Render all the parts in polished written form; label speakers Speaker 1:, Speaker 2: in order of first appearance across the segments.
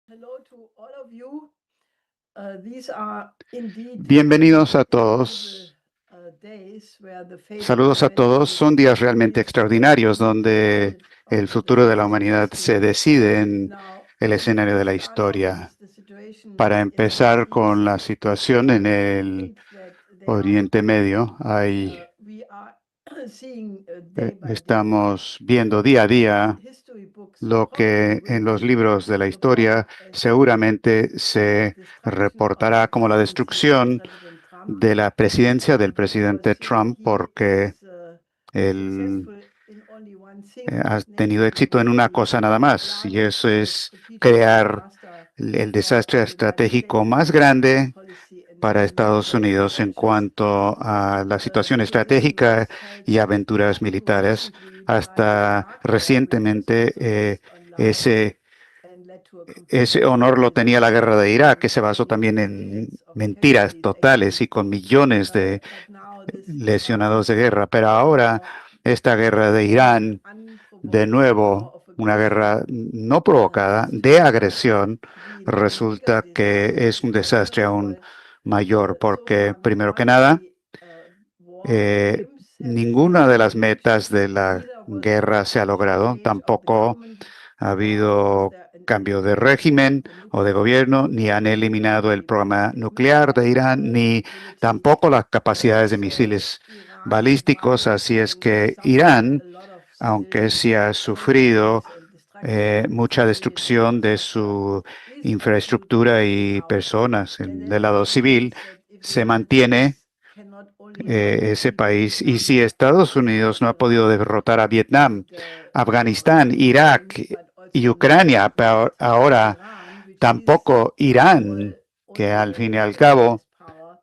Speaker 1: Hello to all of you. These are indeed
Speaker 2: Bienvenidos a
Speaker 1: incredible
Speaker 2: todos.
Speaker 1: days where the fate of
Speaker 2: Saludos a todos.
Speaker 1: humanity
Speaker 2: Son días realmente
Speaker 1: is
Speaker 2: extraordinarios donde
Speaker 1: decided
Speaker 2: el
Speaker 1: on the
Speaker 2: futuro de la
Speaker 1: stage of
Speaker 2: humanidad se
Speaker 1: history.
Speaker 2: decide en
Speaker 1: Now,
Speaker 2: el escenario de la
Speaker 1: starting
Speaker 2: historia.
Speaker 1: with the situation
Speaker 2: Para
Speaker 1: in the Middle
Speaker 2: empezar con
Speaker 1: East,
Speaker 2: la situación en
Speaker 1: I
Speaker 2: el
Speaker 1: think that there are
Speaker 2: Oriente Medio,
Speaker 1: we are seeing day by day
Speaker 2: estamos viendo día a día
Speaker 1: history books
Speaker 2: lo
Speaker 1: probably
Speaker 2: que
Speaker 1: will
Speaker 2: en los libros de la
Speaker 1: report
Speaker 2: historia
Speaker 1: as
Speaker 2: seguramente
Speaker 1: the
Speaker 2: se
Speaker 1: destruction of the
Speaker 2: reportará como la
Speaker 1: presidency of
Speaker 2: destrucción
Speaker 1: President Trump,
Speaker 2: de la presidencia del presidente
Speaker 1: because
Speaker 2: Trump,
Speaker 1: he
Speaker 2: porque
Speaker 1: is
Speaker 2: él
Speaker 1: successful in only one thing,
Speaker 2: ha tenido
Speaker 1: namely
Speaker 2: éxito en una
Speaker 1: the
Speaker 2: cosa nada más, y eso
Speaker 1: largest
Speaker 2: es
Speaker 1: strategic
Speaker 2: crear
Speaker 1: disaster
Speaker 2: el desastre
Speaker 1: on the global
Speaker 2: estratégico
Speaker 1: stage
Speaker 2: más
Speaker 1: in foreign
Speaker 2: grande
Speaker 1: policy and
Speaker 2: para
Speaker 1: in
Speaker 2: Estados
Speaker 1: military
Speaker 2: Unidos en
Speaker 1: adventures.
Speaker 2: cuanto a la situación
Speaker 1: Terrorism
Speaker 2: estratégica
Speaker 1: is held
Speaker 2: y aventuras
Speaker 1: until
Speaker 2: militares.
Speaker 1: recently by a
Speaker 2: Hasta
Speaker 1: dark war, which was
Speaker 2: recientemente
Speaker 1: also based on lies
Speaker 2: ese,
Speaker 1: and led to a complete
Speaker 2: ese honor lo tenía la guerra de Irak, que se basó también
Speaker 1: with
Speaker 2: en
Speaker 1: millions of
Speaker 2: mentiras
Speaker 1: casualties
Speaker 2: totales
Speaker 1: actually.
Speaker 2: y con millones de
Speaker 1: But now this
Speaker 2: lesionados de guerra. Pero
Speaker 1: Iran
Speaker 2: ahora
Speaker 1: war,
Speaker 2: esta guerra de
Speaker 1: an
Speaker 2: Irán, de
Speaker 1: unprovoked war
Speaker 2: nuevo,
Speaker 1: of
Speaker 2: una
Speaker 1: aggression,
Speaker 2: guerra no provocada,
Speaker 1: has
Speaker 2: de
Speaker 1: turned out to
Speaker 2: agresión,
Speaker 1: be an even bigger
Speaker 2: resulta que es
Speaker 1: disaster.
Speaker 2: un
Speaker 1: First
Speaker 2: desastre
Speaker 1: of all,
Speaker 2: aún mayor,
Speaker 1: so
Speaker 2: porque
Speaker 1: far,
Speaker 2: primero que
Speaker 1: none of
Speaker 2: nada,
Speaker 1: the war aims have
Speaker 2: ninguna de
Speaker 1: been
Speaker 2: las
Speaker 1: reached.
Speaker 2: metas de la
Speaker 1: Neither was
Speaker 2: guerra se ha
Speaker 1: actual
Speaker 2: logrado.
Speaker 1: change of the
Speaker 2: Tampoco
Speaker 1: government,
Speaker 2: ha
Speaker 1: nor was
Speaker 2: habido
Speaker 1: there an
Speaker 2: cambio de
Speaker 1: elimination of
Speaker 2: régimen
Speaker 1: the
Speaker 2: o de
Speaker 1: nuclear
Speaker 2: gobierno,
Speaker 1: program,
Speaker 2: ni han eliminado el
Speaker 1: nor
Speaker 2: programa nuclear
Speaker 1: missile
Speaker 2: de Irán, ni
Speaker 1: capability.
Speaker 2: tampoco las capacidades de
Speaker 1: So
Speaker 2: misiles
Speaker 1: Iran,
Speaker 2: balísticos.
Speaker 1: while
Speaker 2: Así es que
Speaker 1: suffering
Speaker 2: Irán,
Speaker 1: a lot of
Speaker 2: aunque
Speaker 1: civilian
Speaker 2: sí ha sufrido
Speaker 1: casualties and destruction of its
Speaker 2: mucha
Speaker 1: civilian
Speaker 2: destrucción de
Speaker 1: infrastructure,
Speaker 2: su
Speaker 1: is absolutely
Speaker 2: infraestructura y
Speaker 1: now safe.
Speaker 2: personas
Speaker 1: And
Speaker 2: del lado
Speaker 1: that
Speaker 2: civil,
Speaker 1: means that if the
Speaker 2: se
Speaker 1: United
Speaker 2: mantiene
Speaker 1: States cannot only not
Speaker 2: ese
Speaker 1: defeat
Speaker 2: país. Y si
Speaker 1: Vietnam
Speaker 2: Estados
Speaker 1: and
Speaker 2: Unidos no ha podido derrotar a Vietnam, Afganistán,
Speaker 1: Ukraine,
Speaker 2: Irak
Speaker 1: but
Speaker 2: y
Speaker 1: also not
Speaker 2: Ucrania, pero
Speaker 1: defeat
Speaker 2: ahora
Speaker 1: Iran, which is,
Speaker 2: tampoco
Speaker 1: after all,
Speaker 2: Irán, que
Speaker 1: only
Speaker 2: al fin y
Speaker 1: a
Speaker 2: al cabo
Speaker 1: regionalized power,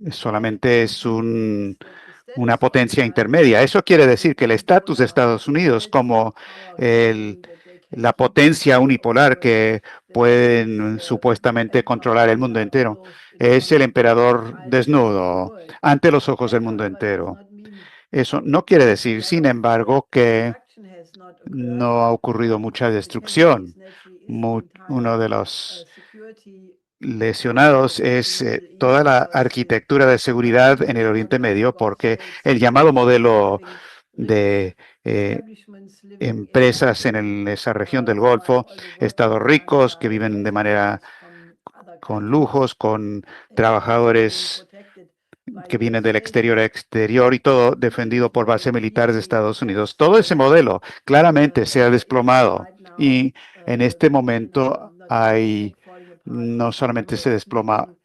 Speaker 2: solamente es
Speaker 1: means that the
Speaker 2: una
Speaker 1: status of the
Speaker 2: potencia
Speaker 1: United
Speaker 2: intermedia.
Speaker 1: States
Speaker 2: Eso quiere
Speaker 1: as a
Speaker 2: decir que el estatus de
Speaker 1: controller
Speaker 2: Estados Unidos como
Speaker 1: power
Speaker 2: el-
Speaker 1: claiming that they can
Speaker 2: la
Speaker 1: keep
Speaker 2: potencia
Speaker 1: control of the
Speaker 2: unipolar
Speaker 1: world,
Speaker 2: que
Speaker 1: that is
Speaker 2: pueden supuestamente controlar el mundo entero,
Speaker 1: clothed in
Speaker 2: es el
Speaker 1: honor
Speaker 2: emperador
Speaker 1: by the rest of the
Speaker 2: desnudo
Speaker 1: world.
Speaker 2: ante los ojos del
Speaker 1: That,
Speaker 2: mundo
Speaker 1: however, does
Speaker 2: entero.
Speaker 1: not mean
Speaker 2: Eso no quiere
Speaker 1: that a
Speaker 2: decir,
Speaker 1: lot
Speaker 2: sin
Speaker 1: of
Speaker 2: embargo, que
Speaker 1: destruction has not occurred,
Speaker 2: no ha ocurrido mucha
Speaker 1: because the
Speaker 2: destrucción.
Speaker 1: casualties naturally is the
Speaker 2: Uno
Speaker 1: entire
Speaker 2: de los
Speaker 1: security
Speaker 2: lesionados
Speaker 1: of the
Speaker 2: es
Speaker 1: Middle
Speaker 2: toda
Speaker 1: East,
Speaker 2: la
Speaker 1: because
Speaker 2: arquitectura de seguridad en
Speaker 1: Israelis
Speaker 2: el
Speaker 1: do not
Speaker 2: Oriente
Speaker 1: have
Speaker 2: Medio,
Speaker 1: guard
Speaker 2: porque
Speaker 1: posts
Speaker 2: el llamado
Speaker 1: and
Speaker 2: modelo
Speaker 1: having rich
Speaker 2: de
Speaker 1: establishments living
Speaker 2: empresas en
Speaker 1: in
Speaker 2: esa región del
Speaker 1: while
Speaker 2: Golfo,
Speaker 1: all the working
Speaker 2: estados
Speaker 1: class
Speaker 2: ricos que
Speaker 1: are
Speaker 2: viven de manera
Speaker 1: refugees from other
Speaker 2: con
Speaker 1: countries
Speaker 2: lujos, con
Speaker 1: and also being
Speaker 2: trabajadores
Speaker 1: protected by
Speaker 2: que vienen
Speaker 1: US
Speaker 2: del exterior a
Speaker 1: bases,
Speaker 2: exterior y todo
Speaker 1: this
Speaker 2: defendido por bases
Speaker 1: model
Speaker 2: militares de
Speaker 1: clearly
Speaker 2: Estados Unidos.
Speaker 1: has
Speaker 2: Todo ese
Speaker 1: collapsed,
Speaker 2: modelo claramente se ha
Speaker 1: is
Speaker 2: desplomado
Speaker 1: right now
Speaker 2: y en este momento
Speaker 1: not only
Speaker 2: hay,
Speaker 1: OPEC falling apart,
Speaker 2: no
Speaker 1: also
Speaker 2: solamente se
Speaker 1: Emirates
Speaker 2: desploma
Speaker 1: leaving,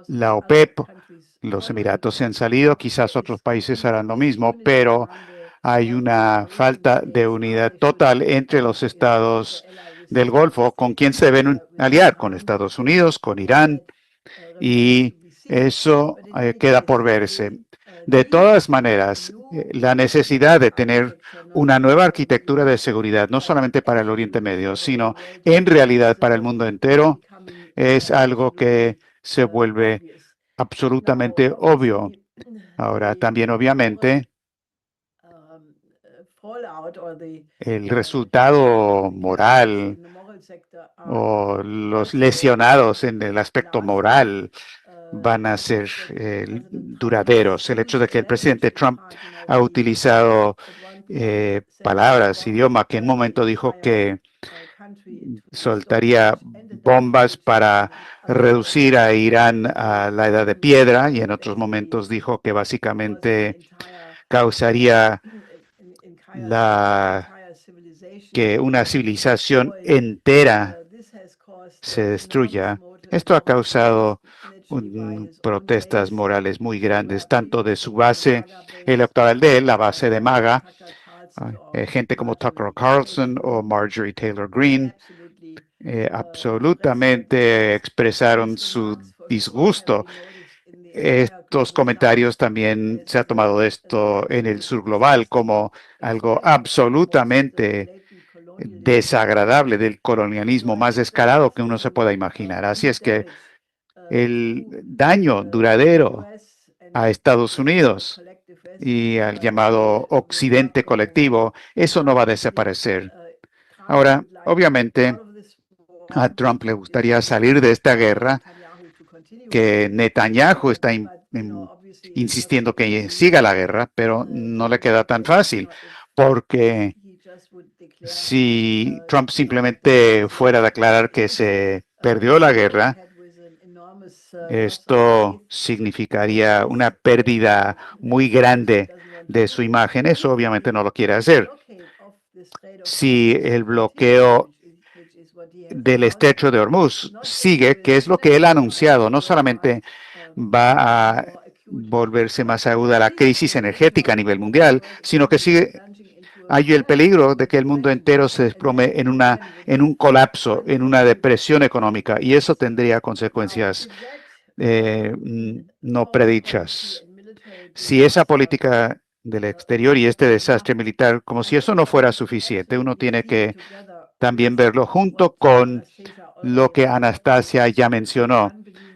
Speaker 2: la
Speaker 1: possibly other
Speaker 2: OPEP,
Speaker 1: countries
Speaker 2: los
Speaker 1: following.
Speaker 2: Emiratos se han salido,
Speaker 1: There
Speaker 2: quizás otros
Speaker 1: is
Speaker 2: países harán lo mismo,
Speaker 1: disunity
Speaker 2: pero
Speaker 1: among the
Speaker 2: hay
Speaker 1: Gulf
Speaker 2: una
Speaker 1: cooperation
Speaker 2: falta de
Speaker 1: states. Now
Speaker 2: unidad
Speaker 1: they should
Speaker 2: total entre los
Speaker 1: also
Speaker 2: estados
Speaker 1: ally with
Speaker 2: del Golfo, con quien se deben
Speaker 1: with
Speaker 2: aliar, con
Speaker 1: Iran.
Speaker 2: Estados Unidos, con Irán,
Speaker 1: That remains to
Speaker 2: y
Speaker 1: be seen.
Speaker 2: eso
Speaker 1: But in any
Speaker 2: queda
Speaker 1: case,
Speaker 2: por verse.
Speaker 1: the
Speaker 2: De
Speaker 1: need
Speaker 2: todas
Speaker 1: for a
Speaker 2: maneras,
Speaker 1: new
Speaker 2: la necesidad
Speaker 1: security
Speaker 2: de tener
Speaker 1: architecture, not
Speaker 2: una
Speaker 1: only
Speaker 2: nueva
Speaker 1: for the Middle
Speaker 2: arquitectura de
Speaker 1: East,
Speaker 2: seguridad, no
Speaker 1: but
Speaker 2: solamente para el Oriente
Speaker 1: actually
Speaker 2: Medio,
Speaker 1: for the whole
Speaker 2: sino
Speaker 1: world,
Speaker 2: en realidad
Speaker 1: is
Speaker 2: para el mundo entero,
Speaker 1: becoming
Speaker 2: es algo que
Speaker 1: absolutely
Speaker 2: se vuelve
Speaker 1: obvious. Now,
Speaker 2: absolutamente obvio.
Speaker 1: obviously,
Speaker 2: Ahora, también
Speaker 1: the moral
Speaker 2: obviamente,
Speaker 1: fallout or the
Speaker 2: el
Speaker 1: uh,
Speaker 2: resultado
Speaker 1: casualties
Speaker 2: moral
Speaker 1: in the moral sector are
Speaker 2: o los
Speaker 1: also
Speaker 2: lesionados en el aspecto
Speaker 1: lasting.
Speaker 2: moral van a
Speaker 1: The
Speaker 2: ser
Speaker 1: fact that President Trump has
Speaker 2: duraderos. El hecho
Speaker 1: changed
Speaker 2: de
Speaker 1: the
Speaker 2: que el
Speaker 1: language
Speaker 2: presidente
Speaker 1: in the
Speaker 2: Trump
Speaker 1: past.
Speaker 2: ha
Speaker 1: He
Speaker 2: utilizado
Speaker 1: at one point said he would
Speaker 2: palabras,
Speaker 1: bomb
Speaker 2: idioma, que en un
Speaker 1: the
Speaker 2: momento dijo
Speaker 1: entire
Speaker 2: que
Speaker 1: country into the Stone
Speaker 2: soltaría
Speaker 1: Age, ended up
Speaker 2: bombas para
Speaker 1: changing in other
Speaker 2: reducir
Speaker 1: moments
Speaker 2: a Irán a la edad de piedra, y en otros
Speaker 1: basically
Speaker 2: momentos dijo que
Speaker 1: causing the
Speaker 2: básicamente
Speaker 1: entire
Speaker 2: causaría la
Speaker 1: entire civilization
Speaker 2: que una
Speaker 1: to
Speaker 2: civilización
Speaker 1: destroy.
Speaker 2: entera
Speaker 1: This has caused
Speaker 2: se
Speaker 1: enormous
Speaker 2: destruya. Esto ha
Speaker 1: moral protest,
Speaker 2: causado
Speaker 1: naturally by his own
Speaker 2: protestas
Speaker 1: base,
Speaker 2: morales muy grandes, tanto de su
Speaker 1: the
Speaker 2: base
Speaker 1: MAGA base,
Speaker 2: electoral de él, la base de
Speaker 1: like
Speaker 2: MAGA,
Speaker 1: Tucker Carlson or
Speaker 2: gente como Tucker
Speaker 1: Marjorie Taylor
Speaker 2: Carlson o
Speaker 1: Greene,
Speaker 2: Marjorie Taylor Greene,
Speaker 1: absolutely expressed
Speaker 2: absolutamente expresaron
Speaker 1: these
Speaker 2: su
Speaker 1: remarks for sure have
Speaker 2: disgusto.
Speaker 1: been noticed in the entire
Speaker 2: Estos
Speaker 1: global south
Speaker 2: comentarios también se ha
Speaker 1: as
Speaker 2: tomado de esto en el sur global
Speaker 1: racist,
Speaker 2: como algo
Speaker 1: extreme, almost
Speaker 2: absolutamente
Speaker 1: blatant colonialism,
Speaker 2: desagradable, del colonialismo
Speaker 1: so
Speaker 2: más
Speaker 1: that there
Speaker 2: descarado
Speaker 1: has
Speaker 2: que uno se
Speaker 1: been
Speaker 2: pueda imaginar. Así
Speaker 1: deep
Speaker 2: es que
Speaker 1: damage
Speaker 2: el
Speaker 1: to
Speaker 2: daño
Speaker 1: the
Speaker 2: duradero
Speaker 1: US and
Speaker 2: a
Speaker 1: to
Speaker 2: Estados
Speaker 1: the
Speaker 2: Unidos
Speaker 1: collective West
Speaker 2: y al
Speaker 1: by
Speaker 2: llamado
Speaker 1: the war
Speaker 2: Occidente
Speaker 1: going
Speaker 2: colectivo, eso no va a
Speaker 1: currently
Speaker 2: desaparecer.
Speaker 1: can't
Speaker 2: Ahora,
Speaker 1: like
Speaker 2: obviamente,
Speaker 1: all of this
Speaker 2: A Trump le gustaría salir de esta guerra, que Netanyahu está insistiendo que siga la guerra, pero no le queda tan fácil, porque si Trump simplemente fuera a declarar que se perdió la guerra, esto significaría una pérdida muy grande de su imagen. Eso obviamente no lo quiere hacer. Si el bloqueo del estrecho de Hormuz sigue, que es lo que él ha anunciado, no solamente va a volverse más aguda la crisis energética a nivel mundial, sino que sigue, hay el peligro de que el mundo entero se desplome en un colapso, en una depresión económica, y eso tendría consecuencias no predichas. Si esa política del exterior y este desastre militar, como si eso no fuera suficiente, uno tiene que también verlo junto con lo que Anastasia ya mencionó,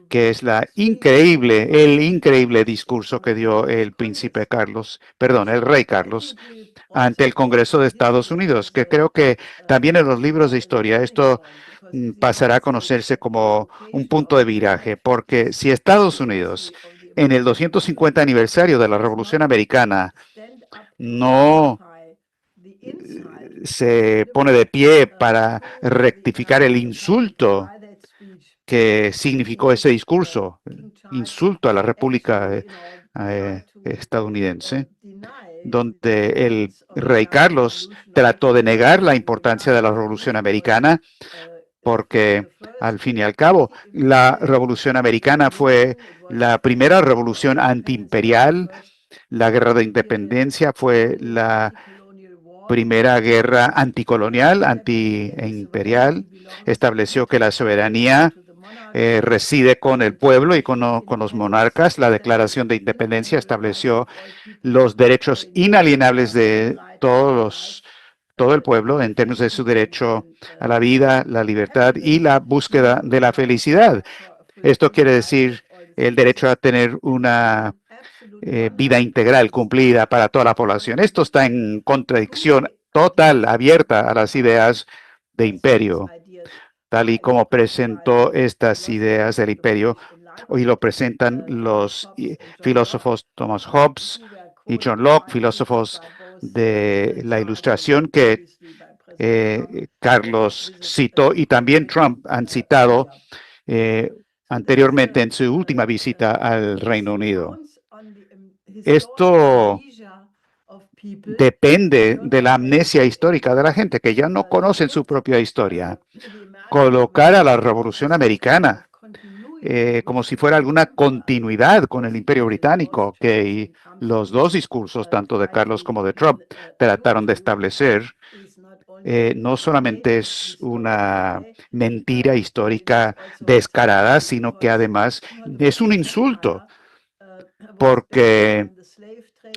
Speaker 2: que es el increíble discurso que dio el príncipe Carlos, perdón, el rey Carlos, ante el Congreso de Estados Unidos, que creo que también en los libros de historia esto pasará a conocerse como un punto de viraje, porque si Estados Unidos en el 250 aniversario de la Revolución Americana no se pone de pie para rectificar el insulto que significó ese discurso, insulto a la República estadounidense, donde el rey Carlos trató de negar la importancia de la Revolución Americana, porque al fin y al cabo la Revolución Americana fue la primera revolución antiimperial. La guerra de independencia fue la primera guerra anticolonial, antiimperial. Estableció que la soberanía reside con el pueblo y con los monarcas. La Declaración de Independencia estableció los derechos inalienables de todo el pueblo en términos de su derecho a la vida, la libertad y la búsqueda de la felicidad. Esto quiere decir el derecho a tener una vida integral cumplida para toda la población. Esto está en contradicción total, abierta a las ideas de imperio, tal y como presentó estas ideas del imperio. Hoy lo presentan los filósofos Thomas Hobbes y John Locke, filósofos de la Ilustración que Carlos citó y también Trump han citado anteriormente en su última visita al Reino Unido. Esto depende de la amnesia histórica de la gente, que ya no conocen su propia historia. Colocar a la Revolución Americana como si fuera alguna continuidad con el Imperio Británico, que los dos discursos, tanto de Carlos como de Trump, trataron de establecer, no solamente es una mentira histórica descarada, sino que además es un insulto, porque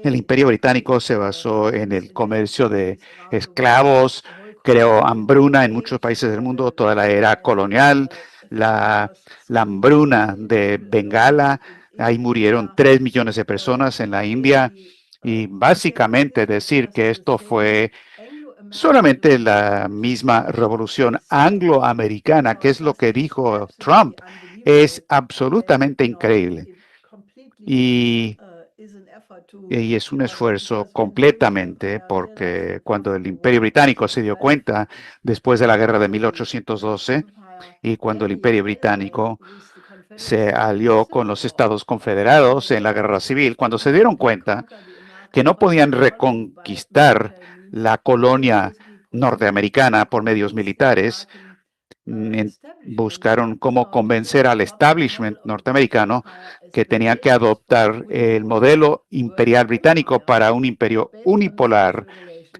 Speaker 2: el Imperio Británico se basó en el comercio de esclavos, creó hambruna en muchos países del mundo, toda la era colonial, la hambruna de Bengala, ahí murieron 3 millones de personas en la India, y básicamente decir que esto fue solamente la misma revolución angloamericana, que es lo que dijo Trump, es absolutamente increíble. Y es un esfuerzo completamente, porque cuando el Imperio Británico se dio cuenta, después de la guerra de 1812, y cuando el Imperio Británico se alió con los Estados Confederados en la guerra civil, cuando se dieron cuenta que no podían reconquistar la colonia norteamericana por medios militares, buscaron cómo convencer al establishment norteamericano que tenían que adoptar el modelo imperial británico para un imperio unipolar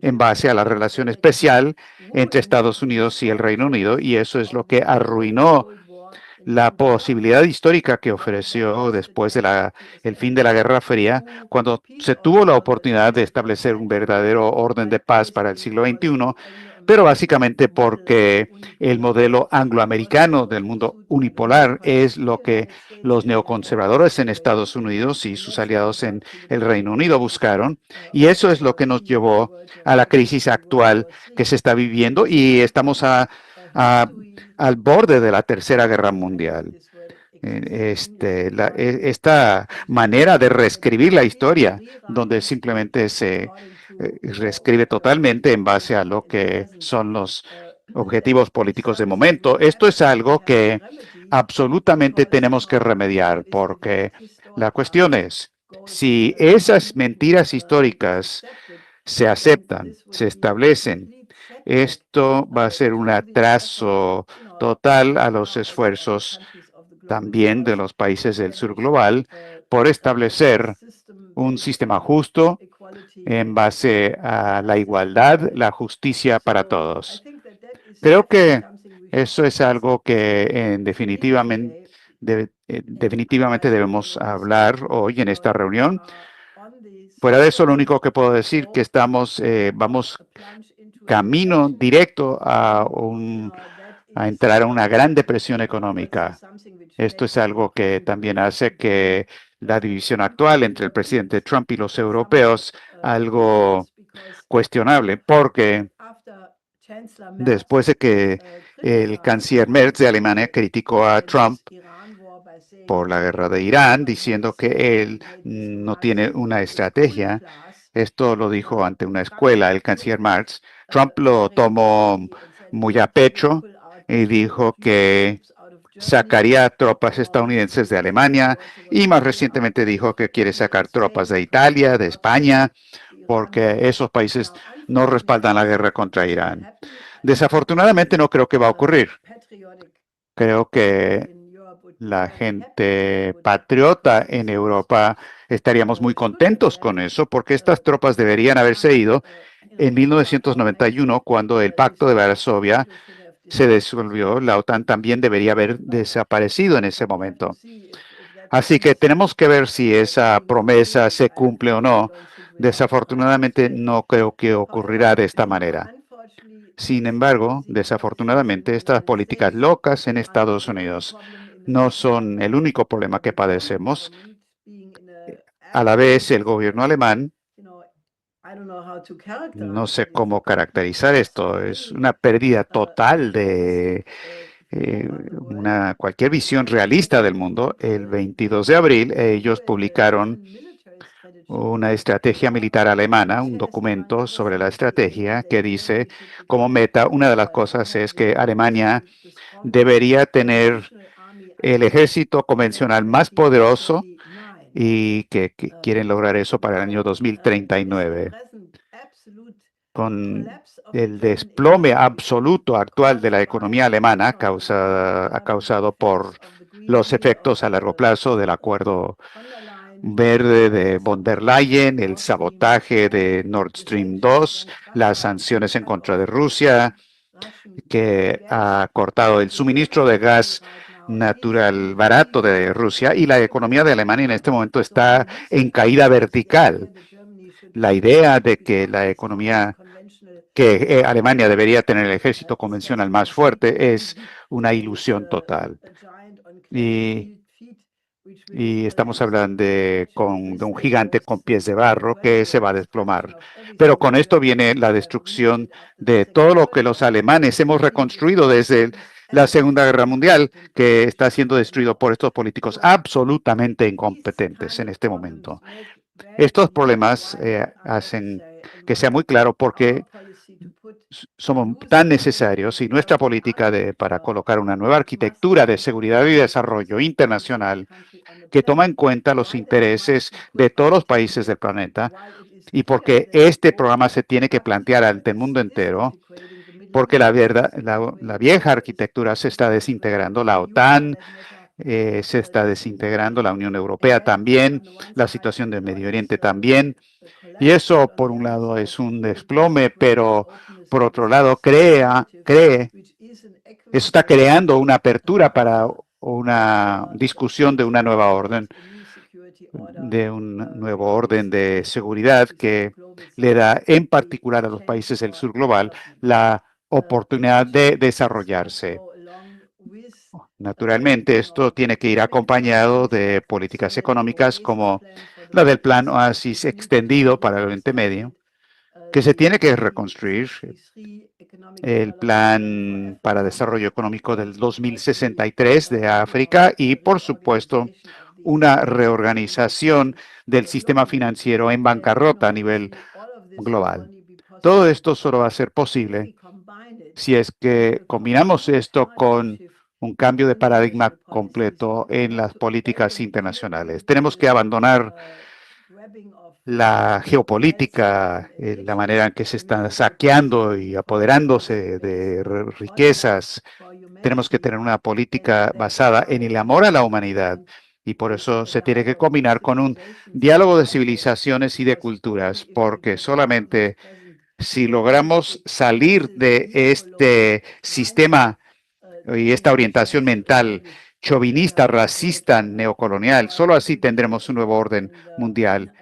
Speaker 2: en base a la relación especial entre Estados Unidos y el Reino Unido, y eso es lo que arruinó la posibilidad histórica que ofreció después de el fin de la Guerra Fría, cuando se tuvo la oportunidad de establecer un verdadero orden de paz para el siglo XXI, pero básicamente porque el modelo angloamericano del mundo unipolar es lo que los neoconservadores en Estados Unidos y sus aliados en el Reino Unido buscaron, y eso es lo que nos llevó a la crisis actual que se está viviendo, y estamos a- al borde de la Tercera Guerra Mundial. Esta manera de reescribir la historia, donde simplemente se reescribe totalmente en base a lo que son los objetivos políticos de momento. Esto es algo que absolutamente tenemos que remediar, porque la cuestión es, si esas mentiras históricas se aceptan, se establecen, esto va a ser un atraso total a los esfuerzos también de los países del sur global por establecer un sistema justo en base a la igualdad, la justicia para todos. Creo que eso es algo que definitivamente debemos hablar hoy en esta reunión. Fuera de eso, lo único que puedo decir que vamos camino directo a entrar a una gran depresión económica. Esto es algo que también hace que la división actual entre el presidente Trump y los europeos algo cuestionable, porque después de que el canciller Merz de Alemania criticó a Trump por la guerra de Irán, diciendo que él no tiene una estrategia. Esto lo dijo ante una escuela el canciller Merz. Trump lo tomó muy a pecho y dijo que sacaría tropas estadounidenses de Alemania y más recientemente dijo que quiere sacar tropas de Italia, de España, porque esos países no respaldan la guerra contra Irán. Desafortunadamente no creo que va a ocurrir. Creo que la gente patriota en Europa estaríamos muy contentos con eso, porque estas tropas deberían haberse ido en 1991, cuando el Pacto de Varsovia se disolvió. La OTAN también debería haber desaparecido en ese momento. Así que tenemos que ver si esa promesa se cumple o no. Desafortunadamente, no creo que ocurrirá de esta manera. Sin embargo, desafortunadamente, estas políticas locas en Estados Unidos no son el único problema que padecemos. A la vez, el gobierno alemán, no sé cómo caracterizar esto, es una pérdida total de cualquier visión realista del mundo. El 22 de abril, ellos publicaron una estrategia militar alemana, un documento sobre la estrategia que dice como meta, una de las cosas es que Alemania debería tener el ejército convencional más poderoso y que quieren lograr eso para el año 2039. Con el desplome absoluto actual de la economía alemana ha causado por los efectos a largo plazo del acuerdo verde de von der Leyen, el sabotaje de Nord Stream 2, las sanciones en contra de Rusia, que ha cortado el suministro de gas natural barato de Rusia, y la economía de Alemania en este momento está en caída vertical. La idea de que Alemania debería tener el ejército convencional más fuerte es una ilusión total. Y estamos hablando de un gigante con pies de barro que se va a desplomar. Pero con esto viene la destrucción de todo lo que los alemanes hemos reconstruido desde la Segunda Guerra Mundial, que está siendo destruido por estos políticos absolutamente incompetentes en este momento. Estos problemas hacen que sea muy claro por qué somos tan necesarios, y nuestra política para colocar una nueva arquitectura de seguridad y desarrollo internacional que toma en cuenta los intereses de todos los países del planeta, y porque este programa se tiene que plantear ante el mundo entero, porque la vieja arquitectura se está desintegrando, la OTAN se está desintegrando, la Unión Europea también, la situación del Medio Oriente también. Y eso, por un lado, es un desplome, pero por otro lado, eso está creando una apertura para una discusión de una nueva orden, de un nuevo orden de seguridad que le da en particular a los países del sur global la oportunidad de desarrollarse. Naturalmente, esto tiene que ir acompañado de políticas económicas como la del Plan Oasis extendido para el Oriente Medio, que se tiene que reconstruir el Plan para Desarrollo Económico del 2063 de África y, por supuesto, una reorganización del sistema financiero en bancarrota a nivel global. Todo esto solo va a ser posible si es que combinamos esto con un cambio de paradigma completo en las políticas internacionales. Tenemos que abandonar la geopolítica, la manera en que se están saqueando y apoderándose de riquezas. Tenemos que tener una política basada en el amor a la humanidad y por eso se tiene que combinar con un diálogo de civilizaciones y de culturas, porque solamente si logramos salir de este sistema y esta orientación mental chauvinista, racista, neocolonial, solo así tendremos un nuevo orden mundial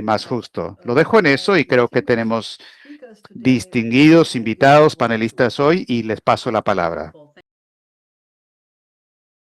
Speaker 2: más justo. Lo dejo en eso y creo que tenemos distinguidos invitados, panelistas hoy, y les paso la palabra.